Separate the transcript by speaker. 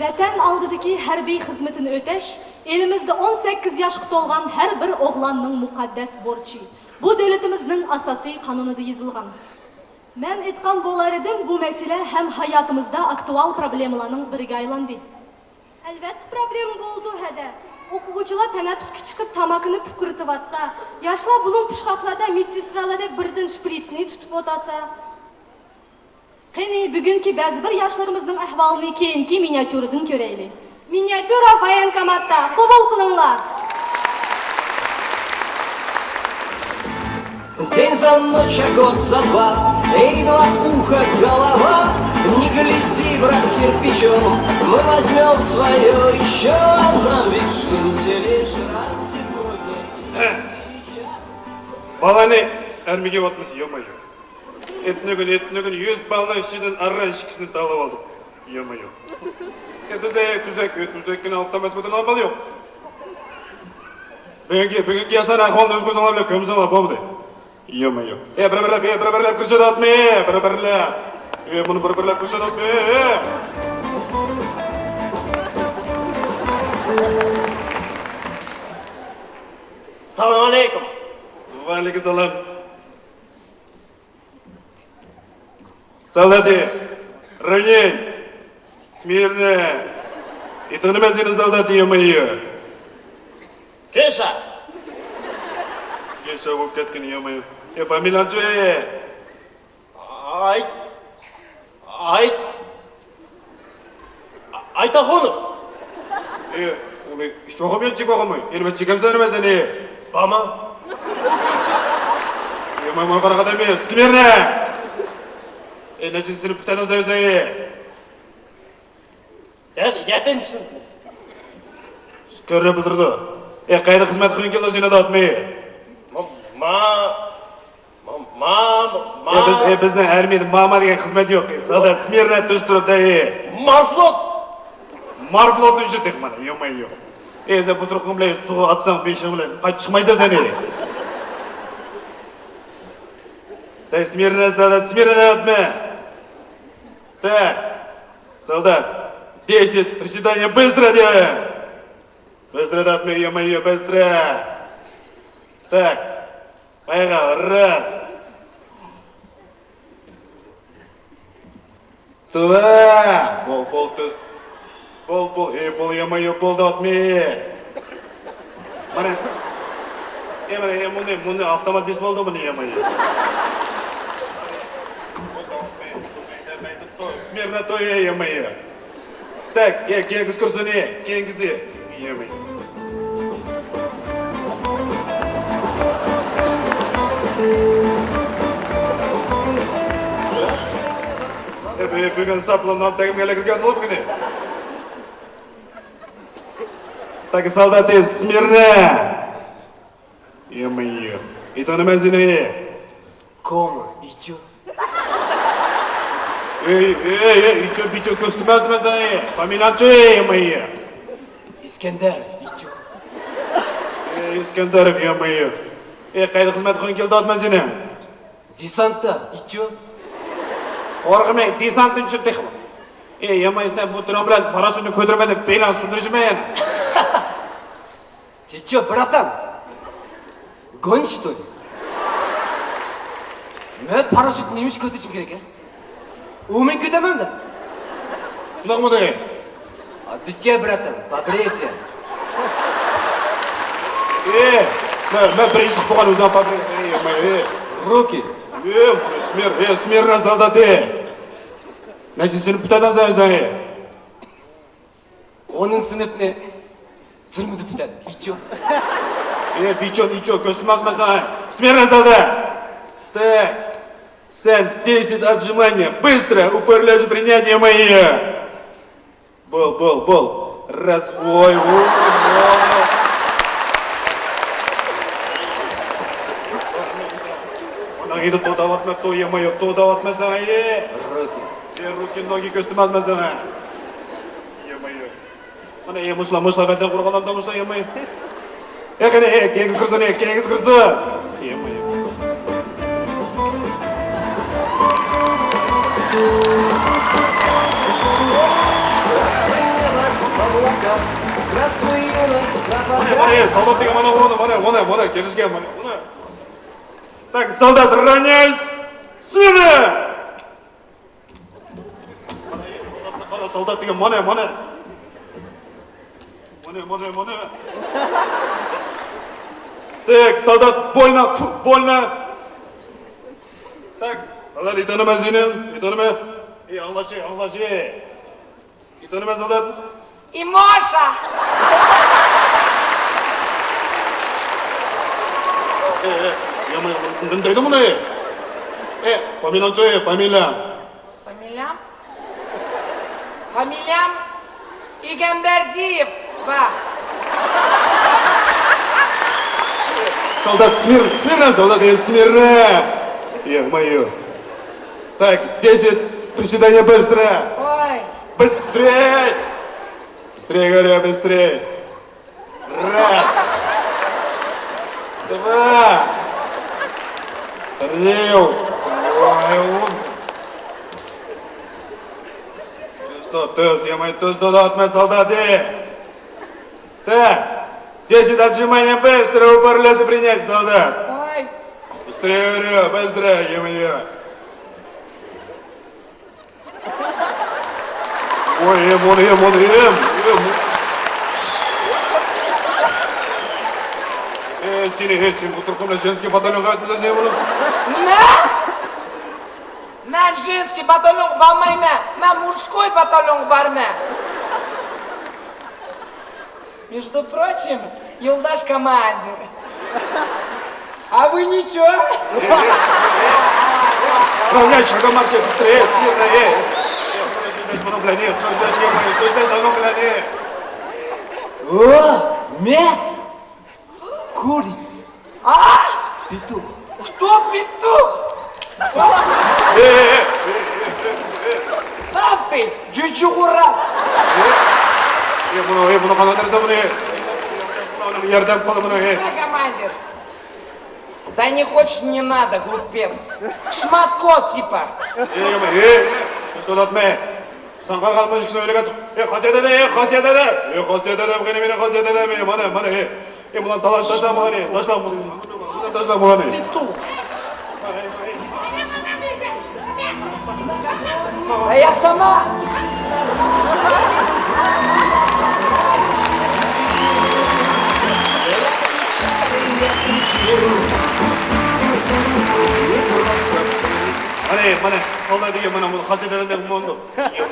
Speaker 1: Vatan aldidagi harbiy xizmatini o'tash elimizda 18 yoshga to'lgan har bir o'g'lonning muqaddas burchi. Bu davlatimizning asosiy qonunida yozilgan. Men aytgan bo'lar edim, bu masala ham hayotimizda aktual problemalarning biriga aylandi.
Speaker 2: Albatta problem bo'ldi hada. O'quvchilar tanaffusga chiqib tamakini puqirtib atsa, yoshlar bulun pushqoqlarda medsestralardek birdan shpritsni tutib o'tasa.
Speaker 1: Qani bugungi ba'zi bir yoshlarimizning ahvolini keyingi miniatyuradan ko'raylik.
Speaker 2: Miniatyura voyenkomatda qabul qilinglar.
Speaker 3: День за ночь, а год за два, эй, два уха, голова. Не гляди, брат, кирпичом, мы возьмем свое еще. Нам ведь жить лишь раз сегодня.
Speaker 4: Баланы әрмеге батмыз, ё-моё. Etnögün 100 balını işçiden arra işkisini dağılıp aldım. Ё-моё. Tüzekkin avtomat bütün almalı yok. Bugünkü yaşların ahvalını öz gözüne bile kömüzün var, bu mu de? Ё-моё. Bir kırşat atma, bunu bir kırşat atma,
Speaker 5: Salam aleykum.
Speaker 4: Ve aleyküm salam. Солдаты, равнять, смирно. И то на бензине солдаты, ё-моё.
Speaker 5: Кеша.
Speaker 4: Кеша болып кеткен, ё-моё. Фамилияң че?
Speaker 5: Айтахонов.
Speaker 4: Оны шоғымен чек оғымай. Еліме чекем сәнімәзін,
Speaker 5: Бама.
Speaker 4: Ё-моё, қарақат емес, смирно. Нәчін сынып бұтадан сәйі.
Speaker 5: Yedinci sınıf.
Speaker 4: Көрі бұдырды. Қайда қызмет қылын келді сені датмай. Біздің әрмейді мама деген қызмет жоқ. Солдат, смирно түш тұрды. Марфлот үшін тек мана, ё-моё. Сен бұтырқын білей, суға атсаң бейшін білей. Қайт шықмайса сәне. Смирно, солдат, смирно атма. Так, солдат, 10 приседания быстро делаем. Быстро датмай, ё-моё, быстро. Так, поехал, раз. Два. Бол, түз. Бол, ё-моё, бол датмай. Мана, мұны автомат бес болды мұны, ё-моё. Смирно то, ё-моё. Так, кейінгіз күрсіне, кейінгізде, ё-моё. Бүгін саплымнан тәгім келі кірген ол бүгіне. Так, солдаты, смирно. Ё-моё. И то на мәзіне.
Speaker 3: Кома, и чё?
Speaker 4: Бичо, көстім әздімәзі, фамилияң че, ё-моё.
Speaker 3: Искендаров, и чё?
Speaker 4: Искендаров, ё-моё. Қайды қызмет қойын келді атмәзіне.
Speaker 3: Десантта, и чё?
Speaker 4: Қорғымай, десантын үшін тек. Ё-моё, сен бұл түрін біләді, парашютын көтірмеді, бейлан сұндыршы ма яны?
Speaker 3: Ты чё, братан? Гонишь, что ли? Мен парашют немеш көтешім керек, Умен көтемем да.
Speaker 4: Шұнақ мұ дегей?
Speaker 3: А ты че, братан, побрейся.
Speaker 4: Мен бірінші бұған өзен побрейся, ё-моё.
Speaker 3: Руки.
Speaker 4: Смирно, солдаты. Нәчін сені бұтадан сәйі.
Speaker 3: Onun sınıfını tırmıdı biter. İçiyor.
Speaker 4: Бичо, көстім ақмаса. Смирно, солдат. Так, сен 10 отжимания. Быстро, упорляешь принятие мои. Бол. Раз, ой. Ноги то даватма, то ё-моё, то даватмаса, Руки, ноги көстім ақмаса. Ё-моё. Мана мұшла, бәтен құрғаламда мұшла, ё-моё. Қане, кейінгіз кірсін. Ё-моё.
Speaker 3: облаках. Здравствуй, юность
Speaker 4: Мане,
Speaker 3: запада.
Speaker 4: солдат деген мана оны, келишкен мане, оны. Так, солдат, равняйсь! Смена! Солдат деген мане. Мане. Так, солдат, вольно. Так, солдат, итаныма зинем, итаныма. Аңлаши. Итаныма, солдат.
Speaker 6: И Маша!
Speaker 4: Ямай, мындайды мұны. Фамилияң жой, фамилия.
Speaker 6: Фамилиям Игамбердиев.
Speaker 4: Солдат, смирно, солдат, смирно. Ё-моё. Так, 10 приседания быстро.
Speaker 6: Ой,
Speaker 4: Быстрей! Быстрее, говорю, быстрее. Раз. Два. Три. Ой, Тыз, додатма, солдаты. Так, 10 отжиманий быстро, упор лежа принять, солдат.
Speaker 6: ой.
Speaker 4: Быстрее, говорю, быстро, ё-моё. Ой, ем. Сен бұл тұрқымда женский батальонға өтмесе сен бұны?
Speaker 6: Мен женский батальонға бармаймын. Мен мужской батальонға бармын. Между прочим, Юлдаш командир. А вы ничего?
Speaker 4: Равняй шагом марш, быстрее, смирно, Создашь, оно, гляни.
Speaker 3: О, мясо! Курица! Петух!
Speaker 6: Кто петух? Сам ты, джуджугурас.
Speaker 4: Bunu kanatırsa bunu. Bunu yerden kolu bunu.
Speaker 6: Да, командир. Да не хочешь, не надо, глупец. Шматко, типа.
Speaker 4: Что тут мы? Sanqar qalmış kişi öyle katıp. Xasiyet ede, bugün beni xasiyet ede. Mana. Bulan taşla mani. Taşla mani.
Speaker 6: Петух. А я сама.
Speaker 4: Mana, solda degan mana buni xasiyet ede bu mondo. Yo'q.